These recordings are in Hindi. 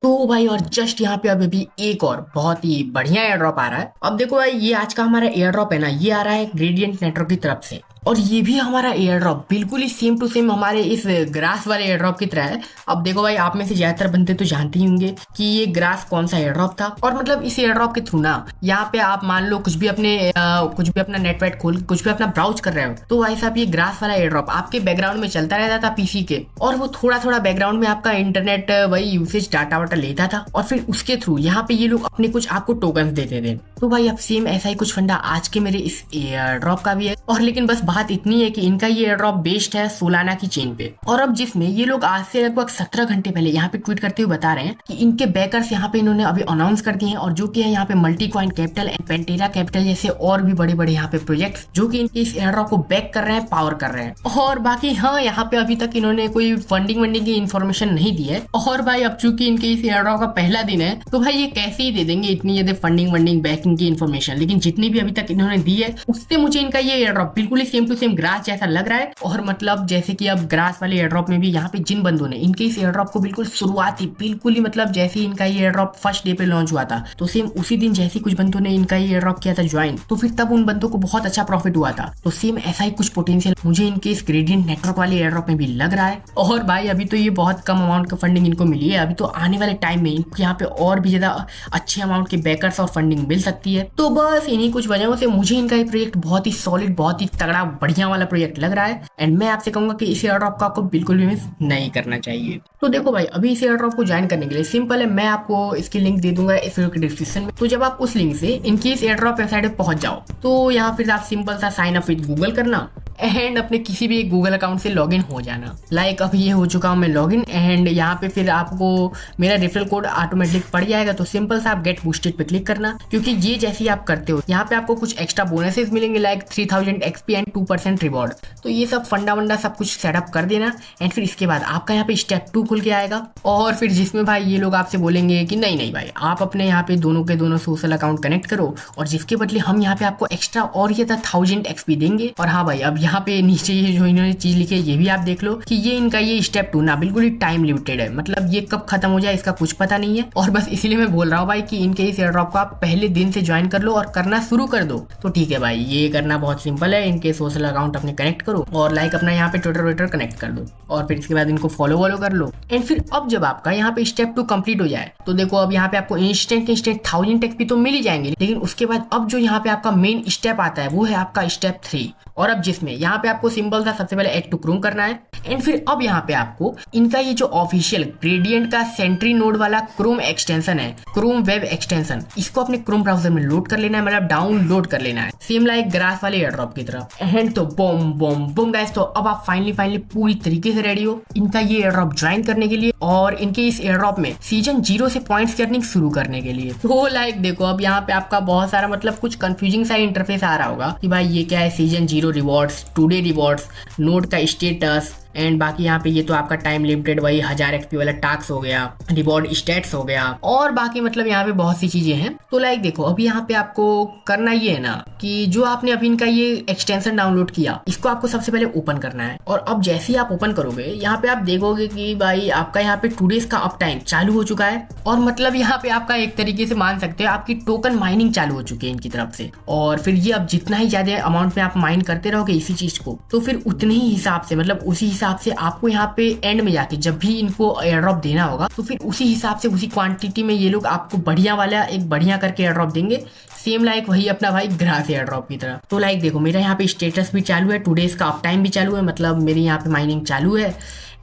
तो भाई और जस्ट यहाँ पे अभी भी एक और बहुत ही बढ़िया एयर ड्रॉप आ रहा है। अब देखो भाई, ये आज का हमारा एयर ड्रॉप है ना, ये आ रहा है ग्रेडियंट नेटवर्क की तरफ से। और ये भी हमारा एयर ड्रॉप बिल्कुल ही सेम टू सेम हमारे इस ग्रास वाले एयर ड्रॉप की तरह है। अब देखो भाई, आप में से ज्यादातर बंदे तो जानते ही होंगे कि ये ग्रास कौन सा एयर ड्रॉप था। और मतलब इस एयर ड्रॉप के थ्रू ना, यहाँ पे आप मान लो कुछ भी अपना नेटवर्क खोल कुछ भी अपना ब्राउज कर रहे हो, तो भाई साहब ये ग्रास वाला एयर ड्रॉप आपके बैकग्राउंड में चलता रहता था पीसी के। और वो थोड़ा थोड़ा बैकग्राउंड में आपका इंटरनेट वही यूसेज डाटा वाटा लेता था, और फिर उसके थ्रू यहाँ पे ये लोग अपने कुछ आपको टोकन देते थे। तो भाई अब सेम ऐसा ही कुछ फंडा आज के मेरे इस एयर ड्रॉप का भी है। और लेकिन बस बात इतनी है कि इनका ये एयर ड्रॉप बेस्ड है सोलाना की चेन पे। और अब जिसमें ये लोग आज से लगभग 17 घंटे पहले यहाँ पे ट्वीट करते हुए बता रहे हैं कि इनके बैकर्स यहाँ पे इन्होंने अभी अनाउंस कर दिए हैं, और जो कि है यहाँ पे Multicoin Capital and Pantera Capital जैसे और भी बड़े बड़े यहाँ पे प्रोजेक्ट जो कि इनके इस एयर ड्रॉप को बैक कर रहे हैं, पावर कर रहे हैं। और बाकी हाँ, यहाँ पे अभी तक इन्होंने कोई फंडिंग वंडिंग की इन्फॉर्मेशन नहीं दी है। और भाई अब चूंकि इनके इस एयर ड्रॉप का पहला दिन है, तो भाई ये कैसे ही दे देंगे इतनी ज्यादा फंडिंग वंडिंग बैकिंग की इन्फॉर्मेशन। लेकिन जितनी भी अभी तक इन्होंने दी है, उससे मुझे इनका ये एयर ड्रॉप बिल्कुल ही सेम टू सेम ग्रास जैसा लग रहा है। और मतलब जैसे कि अब ग्रास वाले एयर ड्रॉप में भी यहाँ पे जिन बंदों ने इनके इस एयर ड्रॉप को बिल्कुल शुरुआती बिल्कुल ही मतलब जैसे ही इनका ये एयर ड्रॉप फर्स्ट डे पे लॉन्च हुआ था, तो सेम उसी दिन जैसे कुछ बंदों ने इनका ये एयर ड्रॉप किया था ज्वाइन, तो फिर तब उन बंदों को बहुत अच्छा प्रॉफिट हुआ था। तो सेम ऐसा ही कुछ पोटेंशियल मुझे इनके इस ग्रेडियंट नेटवर्क वाले एयर ड्रॉप में भी लग रहा है। और भाई अभी तो ये बहुत कम अमाउंट का फंडिंग इनको मिली है, अभी तो आने वाले टाइम में इनको यहाँ पे और भी ज्यादा अच्छे अमाउंट के बैकर्स और फंडिंग मिल सकती है। तो बस इन्हीं कुछ वजहों से मुझे इनका ये प्रोजेक्ट बहुत ही सॉलिड, बहुत ही तगड़ा, बढ़िया वाला प्रोजेक्ट लग रहा है। एंड मैं आपसे कहूंगा कि इस एयर ड्रॉप का आपको बिल्कुल भी मिस नहीं करना चाहिए। तो देखो भाई, अभी इस एयर ड्रॉप को ज्वाइन करने के लिए सिंपल है, मैं आपको इसकी लिंक दे दूंगा इस वीडियो के डिस्क्रिप्शन में। तो जब आप उस लिंक से इनकी इस एयर ड्रॉप वेबसाइट पे पहुंच जाओ, तो यहाँ फिर आप सिंपल सा साइन अप विद गूगल करना एंड अपने किसी भी गूगल अकाउंट से लॉगिन हो जाना। लाइक अभी ये हो चुका हूँ मैं लॉगिन, एंड यहाँ पे फिर आपको मेरा रेफरल कोड ऑटोमेटिक पड़ जाएगा। तो सिंपल सा आप गेट बूस्टेड पे क्लिक करना, क्योंकि ये जैसे ही आप करते हो यहाँ पे आपको कुछ एक्स्ट्रा बोनसेस मिलेंगे लाइक 3000 एक्सपी एंड 2% रिवॉर्ड। तो ये सब फंडा वंडा सब कुछ सेटअप कर देना। एंड फिर इसके बाद आपका यहाँ पे स्टेप 2 खुल के आएगा, और फिर जिसमें भाई ये लोग आपसे बोलेंगे कि नहीं नहीं भाई, आप अपने यहाँ पे दोनों के दोनों सोशल अकाउंट कनेक्ट करो, और जिसके बदले हम यहाँ पे आपको एक्स्ट्रा और ये 1000 एक्सपी देंगे। और हाँ भाई, अब यहाँ पे नीचे ये जो इन्होंने चीज लिखी है ये भी आप देख लो कि ये इनका ये स्टेप 2 ना बिल्कुल ही टाइम लिमिटेड है, मतलब ये कब खत्म हो जाए इसका कुछ पता नहीं है। और बस इसीलिए मैं बोल रहा हूँ भाई कि इनके इस एयर ड्रॉप को आप पहले दिन से ज्वाइन कर लो और करना शुरू कर दो। तो ठीक है भाई, ये करना बहुत सिंपल है। इनके सोशल अकाउंट अपने कनेक्ट करो, और लाइक अपना यहाँ पे ट्विटर वेटर कनेक्ट कर दो, और फिर इसके बाद इनको फॉलो वॉलो कर लो। एंड फिर अब जब आपका यहाँ पे स्टेप 2 कंप्लीट हो जाए, तो देखो अब यहाँ पे आपको इंस्टेंट 1000 एक्सपी तो मिल ही जाएंगे। लेकिन उसके बाद अब जो यहाँ पे आपका मेन स्टेप आता है वो है आपका स्टेप 3। और अब जिसमें यहाँ पे आपको सिंपल था सबसे पहले ऐड टू क्रोम करना है। एंड फिर अब यहाँ पे आपको इनका ये जो ऑफिशियल ग्रेडियंट का सेंट्री नोड वाला क्रोम एक्सटेंशन है, क्रोम वेब एक्सटेंशन, इसको अपने क्रोम ब्राउजर में लोड कर लेना है, मतलब डाउनलोड कर लेना है, सेम लाइक ग्रास वाले एयर ड्रॉप की तरह। एंड तो बम बम बम गाइस, तो अब आप फाइनली पूरी तरीके से रेडी हो इनका ये एयर ड्रॉप ज्वाइन करने के लिए, और इनके इस एयर ड्रॉप में सीजन 0 से पॉइंट्स की अर्निंग शुरू करने के लिए। तो लाइक देखो, अब यहाँ पे आपका बहुत सारा मतलब कुछ कंफ्यूजिंग सा इंटरफेस आ रहा होगा कि भाई ये क्या है, season 0 rewards, today rewards, node का स्टेटस, एंड बाकी यहाँ पे ये तो आपका टाइम लिमिटेड वही 1000 एक्सपी वाला टास्क हो गया, रिवॉर्ड स्टेट्स हो गया, और बाकी मतलब यहाँ पे बहुत सी चीजें हैं। तो लाइक देखो, अभी यहाँ पे आपको करना ये है ना कि जो आपने अभी इनका ये एक्सटेंशन डाउनलोड किया, इसको आपको सबसे पहले ओपन करना है। और अब जैसे ही आप ओपन करोगे, यहाँ पे आप देखोगे कि भाई आपका यहाँ पे टूडेज का अप टाइम चालू हो चुका है, और मतलब यहाँ पे आपका एक तरीके से मान सकते हो आपकी टोकन माइनिंग चालू हो चुकी है इनकी तरफ से। और फिर ये अब जितना ही ज्यादा अमाउंट में आप माइन करते रहोगे इसी चीज को, तो फिर उतने ही हिसाब से मतलब उसी हिसाब से आपको यहाँ पे एंड में जाके जब भी इनको एयर ड्रॉप देना होगा, तो फिर उसी हिसाब से उसी क्वांटिटी में ये लोग आपको बढ़िया वाला एक बढ़िया करके एयर ड्रॉप देंगे, सेम लाइक वही अपना भाई ग्रास एयर ड्रॉप की तरह। तो लाइक देखो, मेरा यहाँ पे स्टेटस भी चालू है, टुडेज का अप टाइम भी चालू है, मतलब मेरी यहाँ पे माइनिंग चालू है।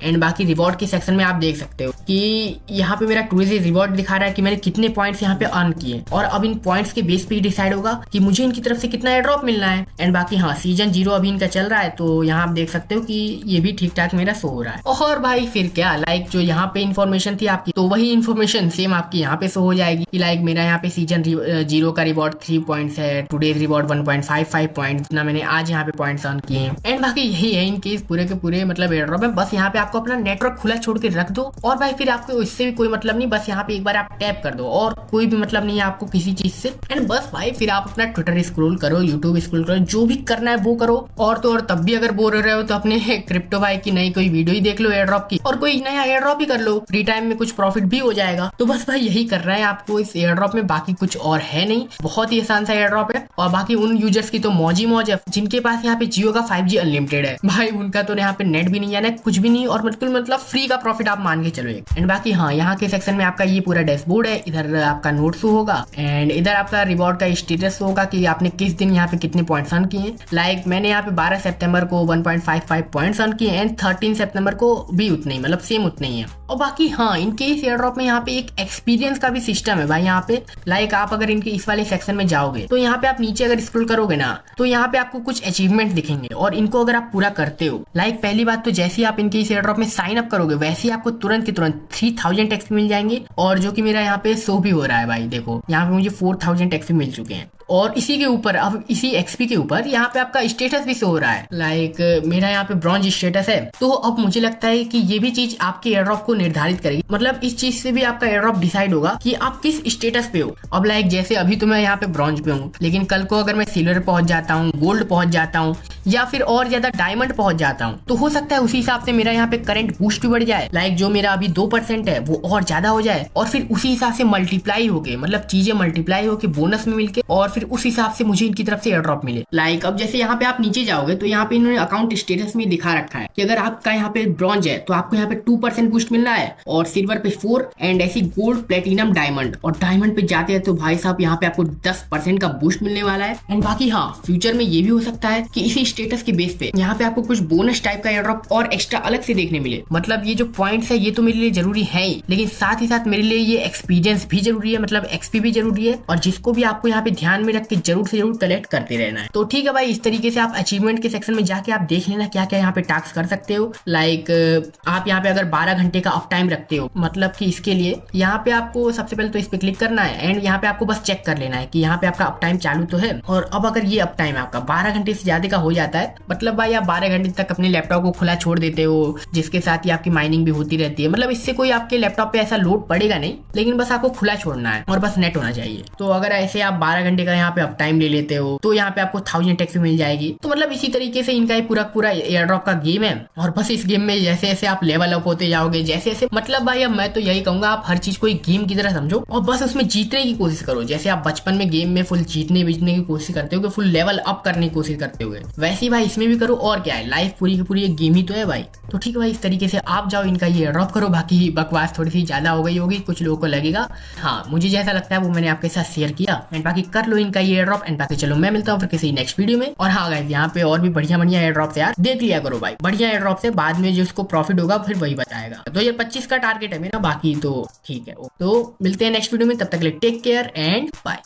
एंड बाकी रिवॉर्ड के सेक्शन में आप देख सकते हो कि यहाँ पे मेरा टूरिस्ट रिवॉर्ड दिखा रहा है कि मैंने कितने पॉइंट्स यहाँ पे अर्न किए, और अब इन पॉइंट्स के बेस पे डिसाइड होगा कि मुझे इनकी तरफ से कितना एयर ड्रॉप मिलना है। एंड बाकी हाँ, सीजन 0 अभी इनका चल रहा है, तो यहाँ आप देख सकते हो कि ये भी ठीक ठाक मेरा शो हो रहा है। और भाई फिर क्या, लाइक जो यहाँ पे इन्फॉर्मेशन थी आपकी, तो वही इन्फॉर्मेशन सेम आपकी यहाँ पे शो हो जाएगी कि लाइक मेरा यहाँ पे सीजन 0 का रिवॉर्ड 3 पॉइंट्स है, टूडेज रिवॉर्ड 1.55 पॉइंट ना मैंने आज यहाँ पे पॉइंट्स अर्न किए हैं। एंड बाकी यही है इनके पूरे के पूरे मतलब एयर ड्रॉप है। बस यहाँ पे आपको अपना नेटवर्क खुला छोड़ के रख दो और भाई फिर आपको इससे भी कोई मतलब नहीं, बस यहाँ पे एक बार आप टैप कर दो और कोई भी मतलब नहीं है आपको किसी चीज से। एंड बस भाई फिर आप अपना ट्विटर स्क्रॉल करो, यूट्यूब स्क्रॉल करो, जो भी करना है वो करो। और तो और तब भी अगर बोर हो रहे हो तो अपने क्रिप्टो भाई की नई कोई वीडियो ही देख लो एयर ड्रॉप की, और कोई नया एयर ड्रॉप ही कर लो, फ्री टाइम में कुछ प्रॉफिट भी हो जाएगा। तो बस भाई यही कर रहा है आपको इस एयर ड्रॉप में, बाकी कुछ और है नहीं, बहुत ही आसान सा एयर ड्रॉप है। और बाकी उन यूजर्स की तो मौज ही मौज है जिनके पास यहाँ पे जियो का 5G अनलिमिटेड है, भाई उनका तो यहाँ पे नेट भी नहीं है, कुछ भी नहीं, और मतलब फ्री का प्रॉफिट आप मान के चलो एक। एंड बाकी हाँ, यहाँ के सेक्शन में आपका ये पूरा डैशबोर्ड है, इधर आपका नोट शो होगा एंड इधर आपका रिवॉर्ड का स्टेटस होगा कि आपने किस दिन यहाँ पे कितने पॉइंट्स अर्न किए। लाइक मैंने यहाँ पे 12 सितंबर को 1.55 पॉइंट्स अर्न किए एंड 13 सितंबर को भी उतने ही, मतलब सेम उतने ही है। और बाकी हाँ, इनके इस एयर ड्रॉप में यहाँ पे एक एक्सपीरियंस का भी सिस्टम है भाई यहाँ पे। लाइक आप अगर इनके इस वाले सेक्शन में जाओगे तो यहाँ पे आप नीचे अगर स्क्रॉल करोगे ना तो यहाँ पे आपको कुछ अचीवमेंट दिखेंगे और इनको अगर आप पूरा करते हो, लाइक पहली बात तो जैसे ही आप इनके इस एयर ड्रॉप में साइन अप करोगे वैसे ही आपको तुरंत के तुरंत 3000 एक्सपी मिल जाएंगे, और जो कि मेरा यहाँ पे शो भी हो रहा है भाई, देखो यहाँ पे मुझे 4000 एक्सपी मिल चुके हैं। और इसी के ऊपर, अब इसी एक्सपी के ऊपर यहाँ पे आपका स्टेटस भी शो हो रहा है। लाइक मेरा यहाँ पे ब्रॉन्ज स्टेटस है। तो अब मुझे लगता है कि ये भी चीज आपके एयर ड्रॉप को निर्धारित करेगी, मतलब इस चीज से भी आपका एयर ड्रॉप डिसाइड होगा कि आप किस स्टेटस पे हो। अब लाइक जैसे अभी तो मैं यहाँ पे ब्रॉन्ज पे हूँ, लेकिन कल को अगर मैं सिल्वर पहुंच जाता हूँ, गोल्ड पहुंच जाता हूँ या फिर और ज्यादा डायमंड पहुंच जाता हूँ, तो हो सकता है उसी हिसाब से मेरा यहाँ पे करंट बूस्ट भी बढ़ जाए। लाइक जो मेरा अभी 2% है वो और ज्यादा हो जाए, और फिर उसी हिसाब से मल्टीप्लाई हो गए, मतलब चीजें मल्टीप्लाई हो के बोनस में मिलके, और फिर उस हिसाब से मुझे इनकी तरफ से एयर ड्रॉप मिले। लाइक अब जैसे यहाँ पे आप नीचे जाओगे तो यहाँ पे इन्होंने अकाउंट स्टेटस में दिखा रखा है कि अगर आपका यहाँ पे ब्रॉन्ज है तो आपको यहाँ पे 2% बूस्ट मिल रहा है, और सिल्वर पे 4 एंड ऐसी गोल्ड, प्लेटिनम, डायमंड, और डायमंड पे जाते हैं तो भाई साहब यहाँ पे आपको 10% का बूस्ट मिलने वाला है। एंड बाकी हाँ, फ्यूचर में ये भी हो सकता है कि इसी स्टेटस के बेस पे यहाँ पे आपको कुछ बोनस टाइप का एयर ड्रॉप और एक्स्ट्रा अलग से देखने मिले। मतलब ये जो पॉइंट्स है ये तो मेरे लिए जरूरी है ही, लेकिन साथ ही साथ मेरे लिए ये एक्सपीरियंस भी जरूरी है, मतलब एक्सपी भी जरूरी है, और जिसको भी आपको यहाँ पे ध्यान में रख के जरूर से जरूर कलेक्ट करते रहना है। तो ठीक है भाई, इस तरीके से आप अचीवमेंट के सेक्शन में जाके आप देख लेना क्या क्या यहाँ पे टास्क कर सकते हो। लाइक आप यहाँ पे अगर 12 घंटे का अप टाइम रखते हो, मतलब कि इसके लिए यहाँ पे आपको सबसे पहले तो इस पे क्लिक करना है एंड यहाँ पे आपको बस चेक कर लेना है कि यहाँ पे आपका अप टाइम चालू तो है। और अब अगर ये अप टाइम आपका 12 घंटे से ज्यादा का हो जाता है, मतलब भाई आप 12 घंटे तक अपने लैपटॉप को खुला छोड़ देते हो, जिसके साथ ही आपकी माइनिंग भी होती रहती है, मतलब इससे कोई आपके लैपटॉप पे ऐसा लोड पड़ेगा नहीं, लेकिन बस आपको खुला छोड़ना है और बस नेट होना चाहिए। तो अगर ऐसे आप 12 घंटे का यहाँ पे अप टाइम ले लेते हो तो यहाँ पे आपको 1000 एक्सपी मिल जाएगी। तो मतलब इसी तरीके से इनका पूरा एयर ड्रॉप का गेम है। और बस इस गेम में जैसे जैसे आप लेवल अप होते जाओगे, जैसे जैसे, मतलब भाई अब मैं तो यही कहूंगा आप हर चीज को एक गेम की तरह समझो और बस उसमें जीतने की कोशिश करो। जैसे आप बचपन में गेम में फुल जीतने की कोशिश करते हो, फुल लेवल अप करने की कोशिश करते हुए, वैसे ही भाई इसमें भी करो। और क्या है, लाइफ पूरी की पूरी एक गेम ही तो है भाई। तो ठीक है भाई, इस तरीके से आप जाओ, इनका ये एयर ड्रॉप करो। बाकी बकवास थोड़ी सी ज्यादा हो गई होगी, कुछ लोगों को लगेगा, हाँ मुझे जैसा लगता है वो मैंने आपके साथ शेयर किया। एंड बाकी कर लो इनका ये एयर ड्रॉप। एंड बाकी चलो मैं मिलता हूँ फिर किसी नेक्स्ट वीडियो में। और हाँ गाइस, यहाँ पे और भी बढ़िया एयर ड्रॉप से यार देख लिया करो भाई, बढ़िया एयर ड्रॉप से बाद में जिसको प्रॉफिट होगा फिर वही बताएगा। 2025 का टारगेट है मेरा, बाकी तो ठीक है। तो मिलते हैं नेक्स्ट वीडियो में, तब तक के लिए टेक केयर एंड बाय।